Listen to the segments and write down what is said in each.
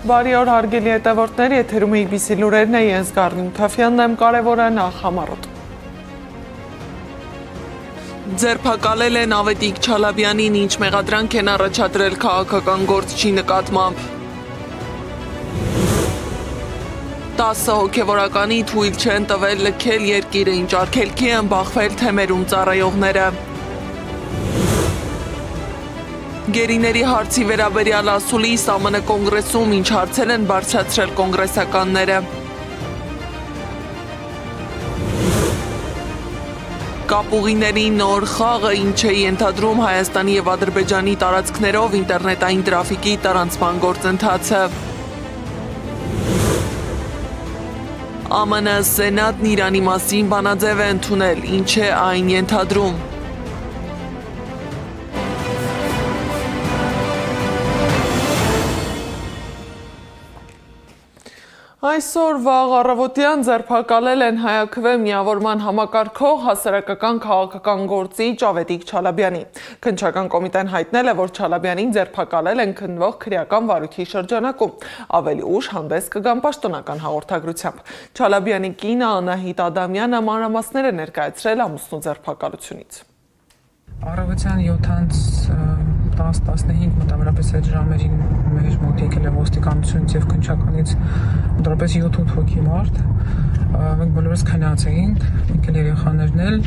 Բարի օր հարգելի հետևորդներ, եթերում է IBC լուրերն է, ես Գառնիկ Թաֆյանն եմ, կարևորը նախ համառոտ։ Ձերբակալել են Ավետիք Չալաբյանին, ինչ մեղադրանք են առաջադրել քաղաքական գործչի նկատմամբ։ 10 հոգևորականի թույլ չեն տվել լքել երկիրը, ինչ արգելքի են բախվել թեմերում ծառայողները։ Գերիների հարցի վերաբերյալ ասուլիս ԱՄՆ կոնգրեսում ինչ հարցեր են բարձրացրել կոնգրեսականները։ Կապուղիների նոր խաղը ինչ է ենթադրում Հայաստանի և Ադրբեջանի տարածքներով ինտերնետային տրաֆիկի տարանցման գործընթացը։ ԱՄՆ Սենատն Իրանի մասին բանաձև է ընդունել, ինչ է այն ենթադրում։ Այսօր վաղ առավոտյան ձերբակալել են Հայաքվե միավորման համակարգող հասարակական քաղաքական գործիչ Ավետիք Չալաբյանի։ Քննչական կոմիտեն հայտնել է, որ Չալաբյանին ձերբակալել են քննվող քրեական վարույթի շրջանակում։ Ավելի ուշ հանդես կգան պաշտոնական հաղորդագրությամբ։ Չալաբյանի կինը Անահիտ Ադամյանը մանրամասներ է ներկայացրել ամուսնու ձերբակալությունից։ Առավոտյան 7:10-15 մոտավորապես այդ ժամերին մեր մոտ եկել է ոստիկանությունից եւ քննչականից մոտավորապես 7-8 հոգի մարդ։ Մենք բոլորս քնած էինք, եկել երեխաներն էլ,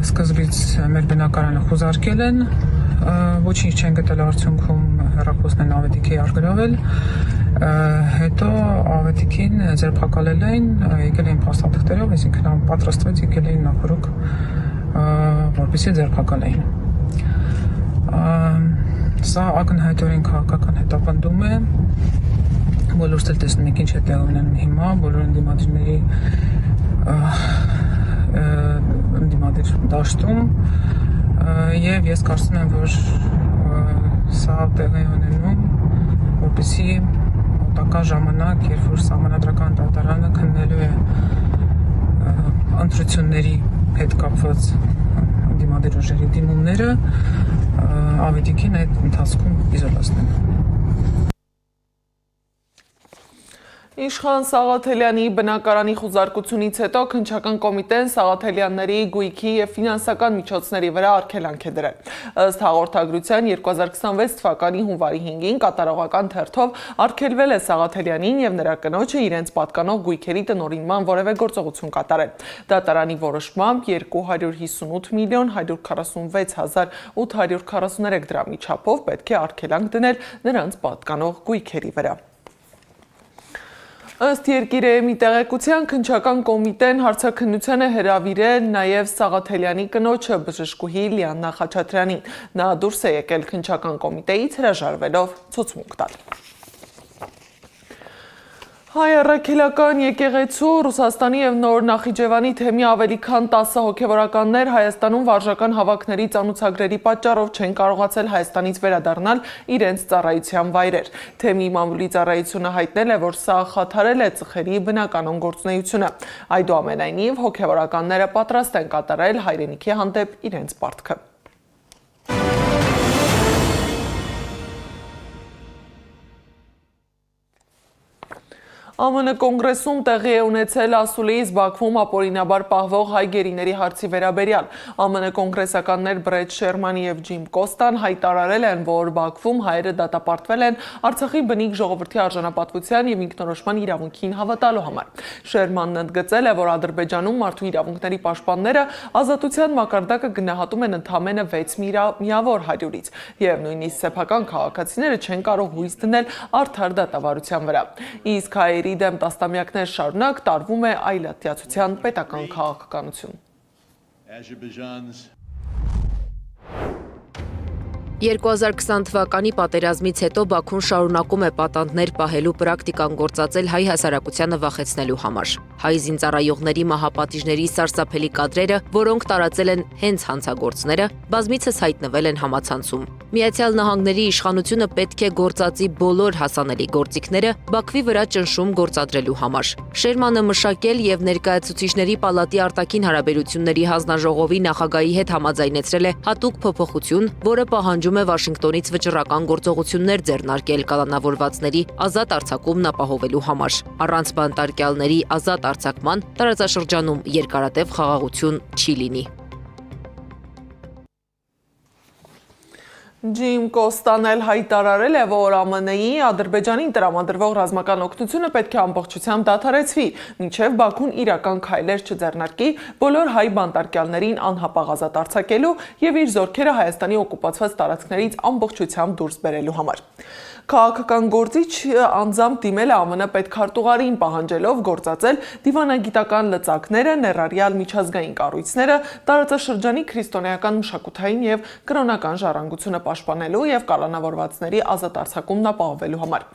սկզբից մեր բնակարանը խուզարկել են, ոչինչ չեն գտել արդյունքում հեռախոսն են Ավետիքի արգրավել, հետո Ավետիքին ձերբակալել են, եկել էին փաստաթղթերով, այսինքն պատրաստվեց եկել էին նախորոք որպեսզի ձերբակալեին։ Սա ակնհայտորեն քաղաքական հետապնդում է, բոլորս էլ տեսնում ենք ինչ է տեղի ունենում հիմա, բոլոր ընդդիմադիր դաշտում եւ ես կարծում եմ, որ սա տեղի ունենում, որպեսզի մոտակա ժամանակ, երբ որ Սահմանադրական դատարանը քննելու է ընտրությունների հետ կապված ընդդիմադիր ուժերի դիմումները, Ավետիքին այդ ընթացքում իզոլացնել։ Իշխան Սաղաթելյանի բնակարանի խուզարկությունից հետո քննչական կոմիտեն Սաղաթելյանների գույքի և ֆինանսական միջոցների վրա արգելանք է դրել։ Ըստ հաղորդագրության 2026 թվականի հունվարի 5-ին կատարողական թերթով արգելվել է Սաղաթելյանին և նրա կնոջը իրենց պատկանող գույքերի տնօրինման որևէ գործողություն կատարել։ Դատարանի որոշմամբ 258 միլիոն 146 հազար 843 դրամի չափով պետք է արգելանք դնել նրանց պատկանող գույքերի վրա։ Ըստ Երկիր.am-ի տեղեկության քննչական կոմիտեն հարցաքննության է հրավիրել նաև Սաղաթելյանի կնոջը բժշկուհի Լիաննա Խաչատրյանին։ Նա դուրս է եկել քննչական կոմիտեից հրաժարվելով ցուցմունք տալ։ Հայ առաքելական եկեղեցու, Ռուսաստանի և Նոր Նախիջևանի թեմի ավելի քան 10 հոգևորականներ Հայաստանում վարժական հավաքների ծանուցագրերի պատճառով չեն կարողացել Հայաստանից վերադառնալ իրենց ծառայության վայրեր։ Թեմի մամուլի ծառայությունը հայտնել է, որ սա խաթարել է ծխերի բնականոն գործունեությունը։ Այդուամենայնիվ հոգևորականները պատրաստ են կատարել հայրենիքի հանդեպ իրենց պարտքը։ ԱՄՆ կոնգրեսում տեղի է ունեցել ասուլիս Բաքվում ապօրինաբար պահվող հայ գերիների հարցի վերաբերյալ։ ԱՄՆ կոնգրեսականներ Բրեդ Շերմանի և Ջիմ Կոստան հայտարարել են, որ Բաքվում հայերը դատապարտվել են Արցախի բնիկ ժողովրդի արժանապատվության և ինքնորոշման իրավունքին հավատալու համար։ Շերմանն ընդգծել է, որ Ադրբեջանում մարդու իրավունքների պաշտպանները ազատության մակարդակը գնահատում են ընդամենը 6 միավոր 100-ից, և նույնիսկ սեփական քաղաքացիները չեն կարող հույս դնել արդար դատավարության վրա։ Իսկ հայերի դեմ տասնամյակներ շարունակ տարվում է այլատյացության պետական քաղաքականություն։ 2020 թվականի պատերազմից հետո Բաքուն շարունակում է պատանդներ պահելու պրակտիկան գործածել հայ հասարակությանը վախեցնելու համար։ Հայ զինծառայողների մահապատիժների սարսափելի կադրերը, որոնք տարածել են հենց հանցագործները, բազմիցս հայտնվել են համացանցում։ Միացյալ Նահանգների իշխանությունը պետք է գործածի բոլոր հասանելի գործիքները Բաքվի վրա ճնշում գործադրելու համար։ Շերմանը մշակել և ներկայացուցիչների պալատի արտաքին հարաբերությունների հանձնաժողովի նախագահի հետ համաձայնեցրել է հատուկ փոփոխություն, որը պահանջում պահանջում է Վաշինգտոնից վճռական գործողություններ ձեռնարկել կալանավորվածների ազատ արձակումն ապահովելու համար։ Առանց բանտարկյալների ազատ արձակման տարածաշրջանում երկարատև խաղաղություն չի լինի։ Ջիմ Կոստան էլ հայտարարել է, որ ԱՄՆ-ի Ադրբեջանին տրամադրվող ռազմական օգնությունը պետք է ամբողջությամբ դադարեցվի, մինչև Բաքուն իրական քայլեր չձեռնարկի բոլոր հայ բանտարկյալներին անհապաղ ազատ արձակելու եւ իր զորքերը Հայաստանի օկուպացված տարածքներից ամբողջությամբ դուրս բերելու համար։ Քաղաքական գործիչ անձամբ դիմել է ԱՄՆ պետքարտուղարին պահանջելով գործածել դիվանագիտական լծակները, ներառյալ միջազգային կառույցները, տարածաշրջանի քրիստոնեական մշակութային եւ կրոնական ժառանգությունը պաշտպանելու եւ կալանավորվածների ազատ արձակումն ապահովելու համար։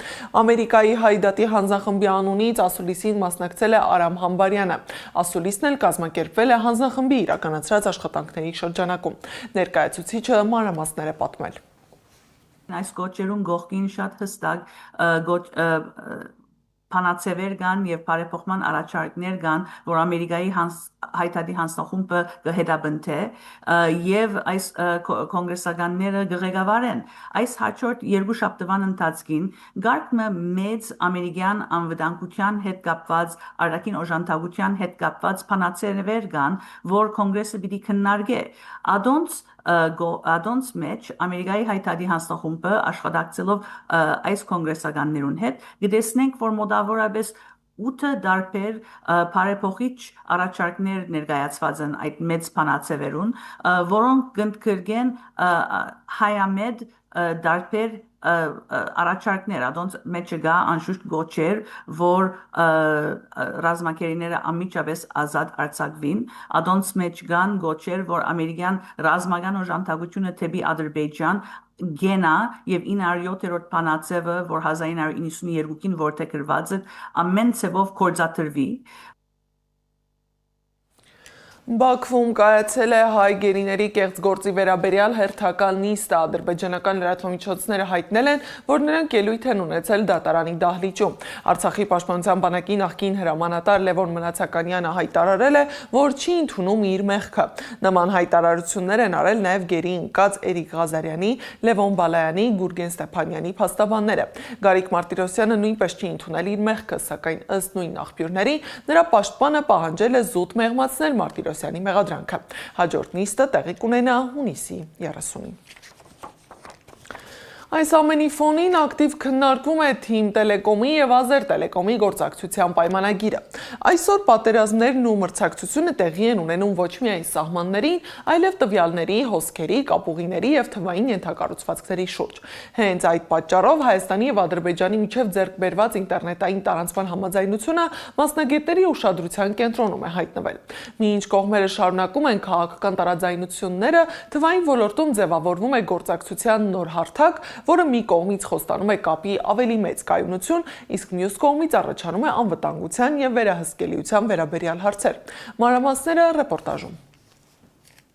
Ամերիկայի Հայդատի հանձնախմբի անունից ասուլիսին մասնակցել է Արամ Համբարյանը։ Ասուլիսն էլ կազմակերպվել է հանձնախմբի իրականացրած աշխատանքների շրջանակում։ Ներկայացուցիչը մանրամասներ է պատմել։ Այս գոչերուն գողքին շատ հստակ փանացևեր կան եւ բարեփոխման առաջարկներ կան, որ Ամերիկայի հայտարարի հանձնախումբը կհետաբնթե եւ այս կոնգրեսականները կղեկավարեն։ Այս հաջորդ երկու շաբթվան ընթացքին գարկմը մեծ ամերիկյան անվտանգության հետ կապված, արտաքին օժանդակության հետ կապված փանացևեր կան, որ կոնգրեսը պիտի քննարկե։ Ադոնց մեջ Ամերիկայի հայտարարի հանձնախումբը աշխատակցելով այս կոնգրեսականներուն հետ գտեսնենք, որ մոտավորապես 8 դարբեր բարեփոխիչ առաջարկներ ներկայացված են այդ մեծ փանացևերուն, որոնք կընդգրկեն հայամետ դարբեր առաջարկներ, adonց մեջ կա անշուշտ գոչեր, որ ռազմակերիները անմիջապես ազատ արձակվին, adonց մեջ կան գոչեր, որ ամերիկյան ռազմական օժանդակությունը թեպի Ադրբեջան գենա եւ 907-րդ փանացևը, որ 1992-ին որթեգրված է, ամեն ցևով կորզաթրվի։ Բաքվում կայացել է հայ գերիների կեղծ գործի վերաբերյալ հերթական նիստը։ Ադրբեջանական լրատվամիջոցները հայտնել են, որ նրանք ելույթ են ունեցել դատարանի դահլիճում։ Արցախի պաշտպանության բանակի նախկին հրամանատար Լևոն Մնացականյանը հայտարարել է, որ չի ընդունում իր մեղքը։ Նման հայտարարություններ են արել նաև գերի ընկած Էրիկ Ղազարյանի, Լևոն Բալայանի, Գուրգեն Ստեփանյանի փաստաբանները։ Գարիկ Մարտիրոսյանը նույնպես չի ընդունել իր մեղքը, սակայն ըստ նույն աղբյուրների նրա պաշտպանը պահանջել է զուտ մեղմացնել Մարտիրոսյանի մեղադրանքը։ Հաջորդ նիստը տեղի կունենա հունիսի 30-ին։ Այս ամենի ֆոնին ակտիվ քննարկվում է Թիմ Տելեկոմի եւ Ազերտելեկոմի գործակցության պայմանագիրը։ Այսօր պատերազմներն ու մրցակցությունը տեղի են ունենում ոչ միայն սահմանների, այլև տվյալների, հոսքերի, կապուղիների եւ թվային ենթակառուցվածքների շուրջ։ Հենց այդ պատճառով Հայաստանի եւ Ադրբեջանի միջև ձեռք բերված ինտերնետային տարանցման համաձայնությունը մասնագետների ուշադրության կենտրոնում է հայտնվել։ Մինչ կողմերը շարունակում են քաղաքական տարաձայնությունները, թվային ոլորտում ձևավորվում է գործակցության նոր հարթակ, որը մի կողմից խոստանում է կապի ավելի մեծ կայունություն, իսկ մյուս կողմից առաջանում է անվտանգության եւ վերահսկելիության վերաբերյալ հարցեր։ Մանրամասները ռեպորտաժում։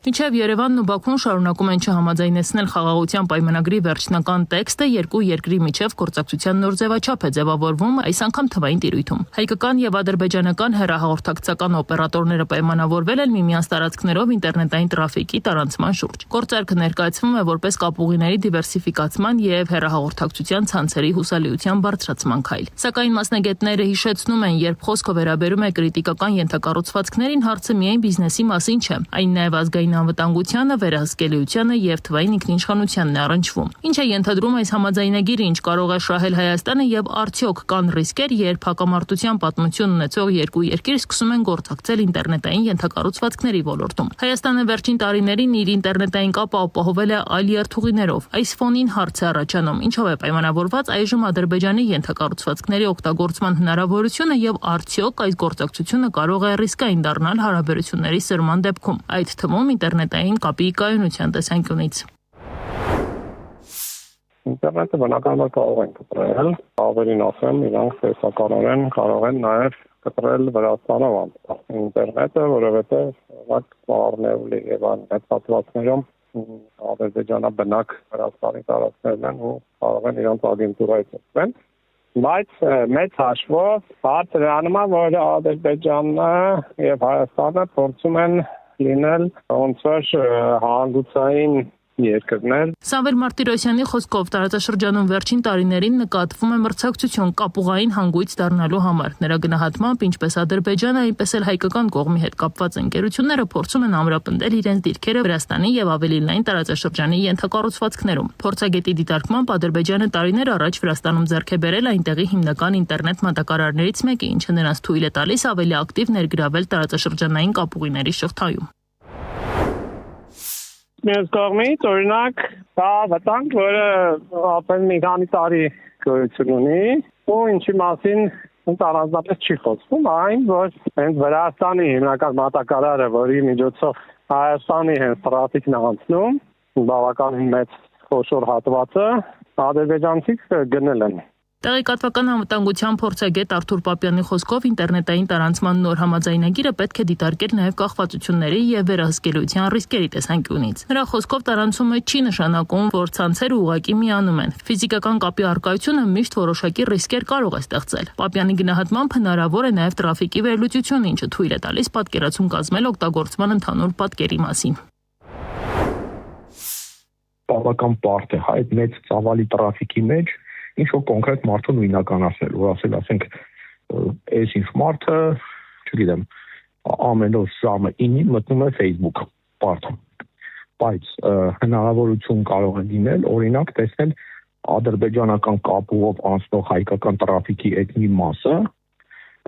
Մինչև Երևանն ու Բաքուն շարունակում են չհամաձայնեցնել խաղաղության պայմանագրի վերջնական տեքստը, երկու երկրի միջև գործակցության նոր ձևաչափ է ձևավորվում, այս անգամ թվային տիրույթում։ Հայկական եւ ադրբեջանական հեռահաղորդակցական օպերատորները պայմանավորվել են միմյանց տարածքներով ինտերնետային տրաֆիկի տարանցման շուրջ։ Գործարքը ներկայացվում է որպես կապուղիների դիվերսիֆիկացման եւ հեռահաղորդակցության ցանցերի հուսալիության բարձրացման քայլ։ Սակայն մասնագետները հիշեցնում են, երբ խոսքը վերաբերում է կրիտիկական ենթակառուցվածքներին, հարցը միայն բիզնեսի մասին չէ, այն նաեւ ազգային անվտանգությանը, վերահսկելիությանը եւ թվային ինքնիշխանությանն է առնչվում։ Ինչ է ենթադրում այս համաձայնագիրը, ինչ կարող է շահել Հայաստանը եւ արդյոք կան ռիսկեր, երբ հակամարտության պատմություն ունեցող երկու երկիր սկսում են գործակցել ինտերնետային ենթակառուցվածքների ոլորտում։ Հայաստանը վերջին տարիներին իր ինտերնետային կապը ապահովել է այլ երթուղիներով։ Այս ֆոնին հարց է առաջանում, ինչով է պայմանավորված այժմ Ադրբեջանի ենթակառուցվածքների օգտագործման հնարավորությունը եւ արդյոք այս գործակցությունը կարող է ռիսկային դառնալ հարաբերությունների սրման դեպքում։ Այդ թվում ինտերնետային կապի կայունության տեսանկյունից։ Ինտերնետը բնականաբար կարող են կտրել, ավելին ասեմ, իրանք տեսականորեն կարող են նաև կտրել Վրաստանով ինտերնետը, որովհետև վարներու Երևան հետապատվածներում ադրբեջանաբնակ Վրաստանի տարածքներն են ու կարող են իրանք ագենտուրայից օգտվել։ Բայց մեծ հաշվով հարցը դրանում է, որ Ադրբեջանը եւ Հայաստանը փորձում են լինել ոնց որ հանգուցային երկրներ։ Սամվել Մարտիրոսյանի խոսքով տարածաշրջանում վերջին տարիներին նկատվում է մրցակցություն կապուղային հանգույց դառնալու համար։ Նրա գնահատմամբ ինչպես Ադրբեջանը, այնպես էլ հայկական կողմի հետ կապված ընկերությունները փորձում են ամրապնդել իրենց դիրքերը Վրաստանի եւ ավելի լայն տարածաշրջանի ենթակառուցվածքներում։ Փորձագետի դիտարկմամբ Ադրբեջանը տարիներ առաջ Վրաստանում ձեռք է բերել այնտեղի հիմնական ինտերնետ մատակարարներից մեկը, ինչը նրանց թույլ է տալիս ավելի ակտիվ ներգրավել տարածաշրջանային կապուղիների շղթայում։ Մյուս կողմից, օրինակ, դա վտանգ, որը ապել մի քանի տարի գոյություն ունի, ու ինչի մասին առանձնապես չի խոսվում, այն, որ հենց Վրաստանի հիմնական մատակարարը, որի միջոցով Հայաստանի հենց տրաֆիկն է անցնում, բավականին մեծ խոշոր հատվածը ադրբեջանցիք գնել են։ Տեղեկատվական անվտանգության փորձագետ Արթուր Պապյանի խոսքով ինտերնետային տարանցման նոր համաձայնագիրը պետք է դիտարկել նաև կախվածությունների եւ վերահսկելիության ռիսկերի տեսանկյունից։ Նրա խոսքով տարանցումը չի նշանակում, որ ցանցերը ուղղակի միանում են։ Ֆիզիկական կապի առկայությունը միշտ որոշակի ռիսկեր կարող է ստեղծել։ Պապյանի գնահատմամբ հնարավոր է նաև տրաֆիկի վերլուծություն, ինչը թույլ է տալիս պատկերացում կազմել օգտագործման ընդհանուր պատկերի մասին։ Բավական բարդ է այդ մեծ ծավալի տրաֆիկի մեջ ինչ-որ կոնկրետ մարդու նույնականացնել, որ ասենք, այս ինչ մարդը, չգիտեմ, ամեն օր ժամը 9-ին մտնում է Facebook բարդ, բայց հնարավորություն կարող է լինել, օրինակ տեսնել ադրբեջանական կապուղով անցնող հայկական տրաֆիկի այդ մի մասը,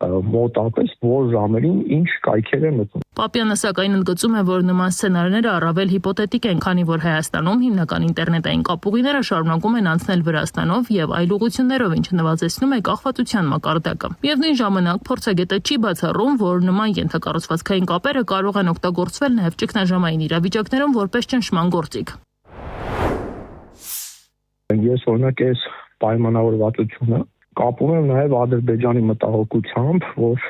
մոտապես որ ժամերին ինչ կայքեր է մտնում։ Պապյանը սակայն ընդգծում է, որ նման սցենարները առավել հիպոթետիկ են, քանի որ Հայաստանում հիմնական ինտերնետային կապուղիները շարունակում են անցնել Վրաստանով եւ այլ ուղղություններով, ինչը նվազեցնում է կախվածության մակարդակը։ Միևնույն ժամանակ փորձագետը չի բացառում, որ նման ենթակառուցվածքային կապերը կարող են օգտագործվել նաեւ ճգնաժամային իրավիճակներում որպես ճնշման գործիք։ Ես օրինակ այս պայմանավորվածությունը կապում եմ նաև Ադրբեջանի մտահոգությամբ, որ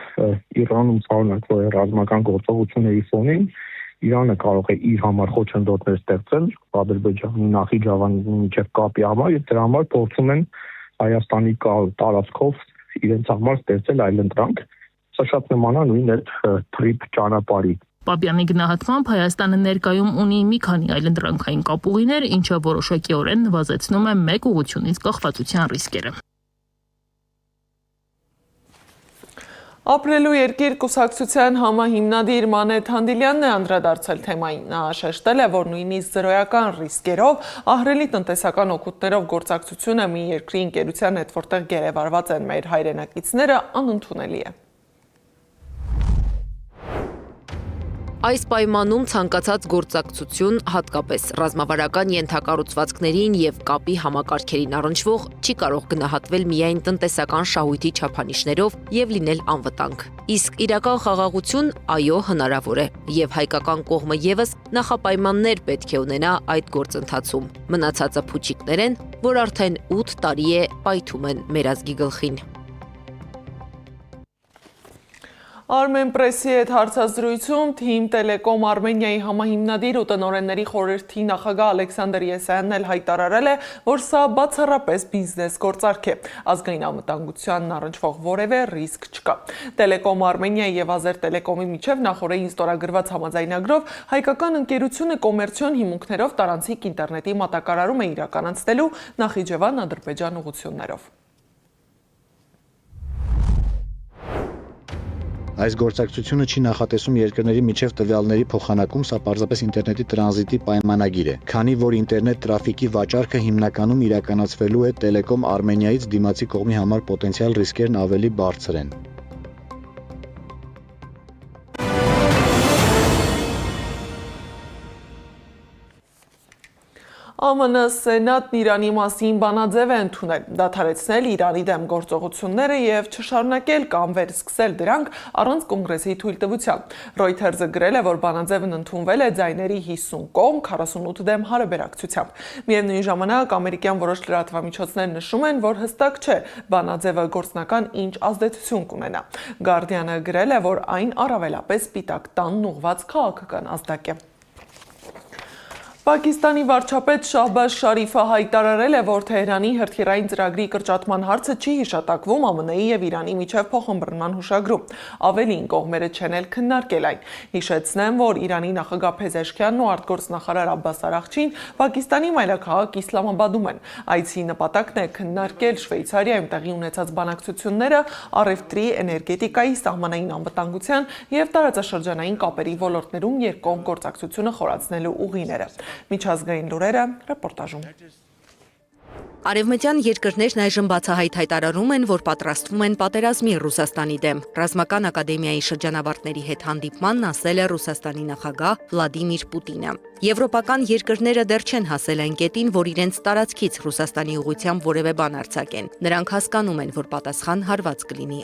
Իրանում շարունակվող ռազմական գործողությունների ֆոնին Իրանը կարող է իր համար խոչընդոտներ ստեղծել Ադրբեջանի Նախիջավանի միջև կապի համար, եւ դրա համար փորձում են Հայաստանի տարածքով իրենց համար ստեղծել այլընտրանք։ Սա շատ նման է նույն այդ թրիփ ճանապարհի։ Պապյանի գնահատմամբ Հայաստանը ներկայում ունի մի քանի այլընտրանքային կապուղիներ, ինչը որոշակիորեն նվազեցնում է մեկ ուղղությունից կախվածության ռիսկերը։ Ապրելու երկիր կուսակցության համահիմնադիր Մանեթ Հանդիլյանն է անդրադարձել թեմային։ Նա շեշտել է, որ նույնիսկ զրոյական ռիսկերով, ահռելի տնտեսական օգուտներով գործակցությունը մի երկրի ընկերության հետ, որտեղ գերեվարված են մեր հայրենակիցները, անընդունելի է։ Այս պայմանում ցանկացած գործակցություն, հատկապես ռազմավարական ենթակառուցվածքներին եւ կապի համակարգերին առնչվող, չի կարող գնահատվել միայն տնտեսական շահույթի չափանիշներով եւ լինել անվտանգ։ Իսկ իրական խաղաղություն, այո, հնարավոր է, եւ հայկական կողմը եւս նախապայմաններ պետք է ունենա այդ գործընթացում։ Մնացածը փուչիկներ են, որ արդեն 8 տարի է պայթում են մեր ազգի գլխին։ Armenpress-ի հետ հարցազրույցում Թիմ Տելեկոմ Արմենիայի համահիմնադիր ու տնօրենների խորհրդի նախագահ Ալեքսանդր Եսայանն էլ հայտարարել է, որ սա բացառապես բիզնես գործարք է, ազգային անվտանգությանն առնչվող որևէ ռիսկ չկա։ Տելեկոմ Արմենիայի եւ Ազերտելեկոմի միջև նախորդին ստորագրված համաձայնագրով հայկական ընկերությունը կոմերցիոն հիմունքներով տարանցիկ ինտերնետի մատակարարում է իրականացնելու Նախիջևան-Ադրբեջան ուղղություններով։ Այս գործակցությունը չի նախատեսում երկրների միջև տվյալների փոխանակում, սա պարզապես ինտերնետի տրանզիտի պայմանագիր է, քանի որ ինտերնետ տրաֆիկի վաճառքը հիմնականում իրականացվելու է Տելեկոմ Արմենիայից դիմացի կողմի համար պոտենցիալ ռիսկերն ավելի բարձր են։ ԱՄՆ Սենատն Իրանի մասին բանաձև է ընդունել, դադարեցնել Իրանի դեմ գործողությունները եւ չշարունակել կամ վերսկսել դրանք առանց կոնգրեսի թույլտվության։ Reuters-ը գրել է, որ բանաձևն ընդունվել է ձայների 50 կողմ 48 դեմ հարաբերակցությամբ։ Միևնույն ժամանակ ամերիկյան որոշ լրատվամիջոցներ նշում են, որ հստակ չէ բանաձևը գործնական ինչ ազդեցություն կունենա։ Guardian-ը գրել է, որ այն առավելապես Սպիտակ տանն ուղղված քաղաքական ազդակ է։ Պակիստանի վարչապետ Շահբազ Շարիֆը հայտարարել է, որ Թեհրանի հրթիռային ծրագրի կրճատման հարցը չի հիշատակվում ԱՄՆ-ի եւ Իրանի միջև փոխըմբռնման հուշագրում։ Ավելին, կողմերը չեն էլ քննարկել այն։ Հիշեցնեմ, որ Իրանի նախագահ Փեզեշքյանն ու արտգործնախարար Աբբաս Արաղչին Պակիստանի մայրաքաղաք Իսլամաբադում են։ Այցի նպատակն է քննարկել Շվեյցարիայում տեղի ունեցած բանակցությունները առևտրի, էներգետիկայի, սահմանային անվտանգության եւ տարածաշրջանային կապերի ոլորտներում երկկողմ գործակցությունը խորացնելու ուղիները։ Միջազգային լուրերը ռեպորտաժում։ Արևմտյան երկրներն այժմ բացահայտ հայտարարում են, որ պատրաստվում են պատերազմի Ռուսաստանի դեմ։ Ռազմական ակադեմիայի շրջանավարտների հետ հանդիպմանն ասել է Ռուսաստանի նախագահ Վլադիմիր Պուտինը։ Եվրոպական երկրները դեռ չեն հասել այն կետին, որ իրենց տարածքից Ռուսաստանի ուղղությամբ որևէ բան արձակեն։ Նրանք հասկանում են, որ պատասխան հարված կլինի։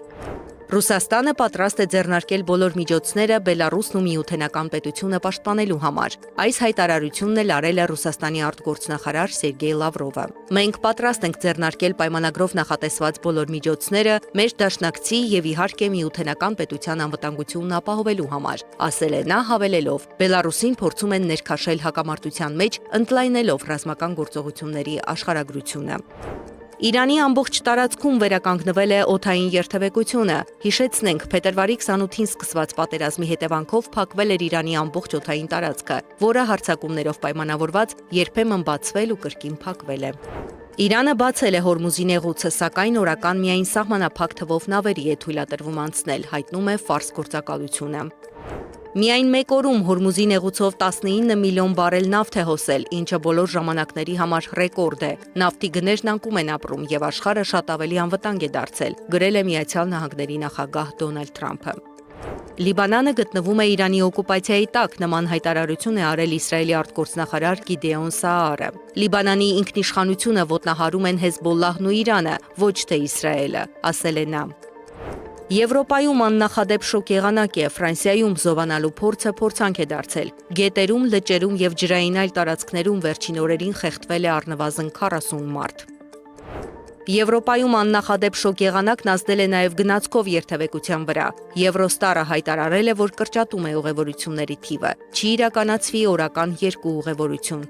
Ռուսաստանը պատրաստ է ձեռնարկել բոլոր միջոցները Բելարուսն ու Միութենական պետությունը պաշտպանելու համար։ Այս հայտարարությունն էլ արել է Ռուսաստանի արտգործնախարար Սերգեյ Լավրովը։ Մենք պատրաստ ենք ձեռնարկել պայմանագրով նախատեսված բոլոր միջոցները մեր դաշնակցի եւ իհարկե Միութենական պետության անվտանգությունն ապահովելու համար, ասել է նա, հավելելով. Բելարուսին փորձում են ներքաշել հակամարտության մեջ, ընդլայնելով ռազմական գործողությունների աշխարհագրությունը։ Իրանի ամբողջ տարածքում վերականգնվել է օդային երթևեկությունը։ Հիշեցնենք, փետրվարի 28-ին սկսված պատերազմի հետևանքով փակվել էր Իրանի ամբողջ օդային տարածքը, որը հարձակումներով պայմանավորված երբեմն բացվել ու կրկին փակվել է։ Իրանը բացել է Հորմուզի նեղուցը, սակայն օրական միայն սահմանափակ թվով նավերի է թույլատրվում անցնել, հայտնում է Ֆարս գործակալությունը։ Միայն մեկ օրում Հորմուզի նեղուցով 19 միլիոն բարել նավթ է հոսել, ինչը բոլոր ժամանակների համար ռեկորդ է։ Նավթի գներն անկում են ապրում եւ աշխարհը շատ ավելի անվտանգ է դարձել, գրել է Միացյալ Նահանգների նախագահ Դոնալդ Թրամփը։ Լիբանանը գտնվում է Իրանի օկուպացիայի տակ, նման հայտարարություն է արել Իսրայելի արտգործնախարար Գիդեոն Սաարը։ Լիբանանի ինքնիշխանությունը ոտնահարում են Հեզբոլլահն ու Իրանը, ոչ թե Իսրայելը, ասել է նա։ Եվրոպայում աննախադեպ շոկ եղանակ է, Ֆրանսիայում զովանալու փորձը փորձանք է դարձել։ Գետերում, լճերում եւ ջրային այլ տարածքներում վերջին օրերին խեղդվել է առնվազն 40 մարդ։ Եվրոպայում աննախադեպ շոկ եղանակն ազդել է նաև գնացքով երթևեկության վրա։ Եվրոստարը հայտարարել է, որ կրճատում է ուղևորությունների թիվը։ Չի իրականացվի օրական 2 ուղևորություն։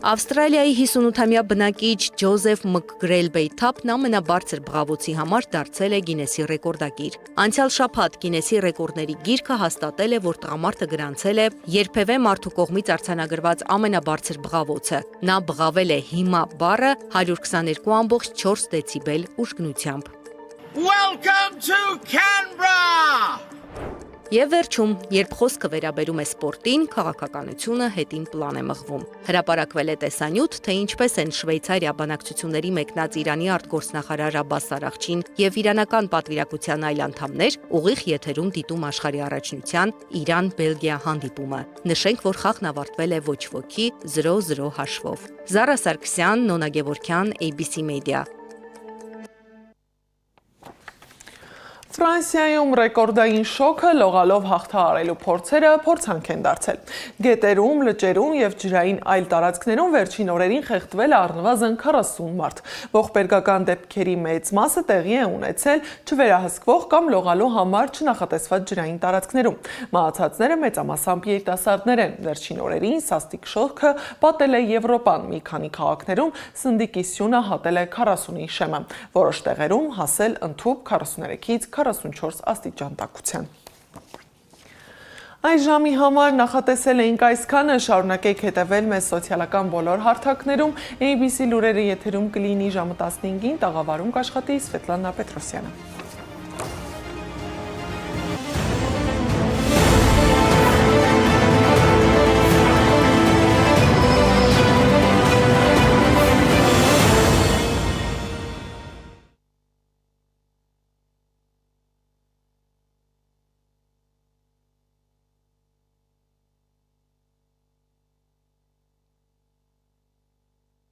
Ավստրալիայի 58-ամյա բնակիչ Ջոզեֆ Մկգրելբեյթափն ամենաբարձր բղավոցի համար դարձել է Գինեսի ռեկորդագիր։ Անցյալ շաբաթ Գինեսի ռեկորդների գիրքը հաստատել է, որ տղամարդը գրանցել է երբևէ մարդու կողմից արձանագրված ամենաբարձր բղավոցը։ Նա բղավել է հիմա բառը 122.4 դեցիբել ուժգնությամբ։ Welcome to Canberra! Եվ վերջում, երբ խոսքը վերաբերում է սպորտին, քաղաքականությունը հետին պլան է մղվում։ Հրապարակվել է տեսանյութ, թե ինչպես են Շվեյցարիա բանակցությունների մեկնած Իրանի արտգործնախարար Աբբաս Արաղչին եւ իրանական պատվիրակության այլ անդամներ ուղիղ եթերում դիտում աշխարհի առաջնության Իրան-Բելգիա հանդիպումը։ Նշենք, որ խաղն ավարտվել է ոչ ոքի 0-0 հաշվով։ Զարա Սարգսյան, Նոնա Գևորքյան, ABC Media։ Ֆրանսիայում ռեկորդային շոկը լողալով հաղթահարելու փորձերը փորձանք են դարձել։ Գետերում, լճերում եւ ջրային այլ տարածքներում վերջին օրերին խեղդվել է առնվազն 40 մարդ։ Ողբերգական դեպքերի մեծ մասը տեղի է ունեցել չվերահսկվող կամ լողալու համար չնախատեսված ջրային տարածքներում։ Մահացածները մեծամասամբ երիտասարդներ են։ Վերջին օրերին սաստիկ շոկը պատել է Եվրոպան։ Մի քանի քաղաքներում սնդիկի սյունը հատել է 40-ի շեմը։ Որոշ տեղերում հասել ընդհուպ 43-ից 44 աստիճան տաքության։ Այս ժամի համար նախատեսել էինք այսքանը, շարունակեք հետևել մեզ սոցիալական բոլոր հարթակներում, ABC լուրերը եթերում կլինի ժամը 15-ին, տաղավարում կաշխատի Սվետլանա Պետրոսյանը։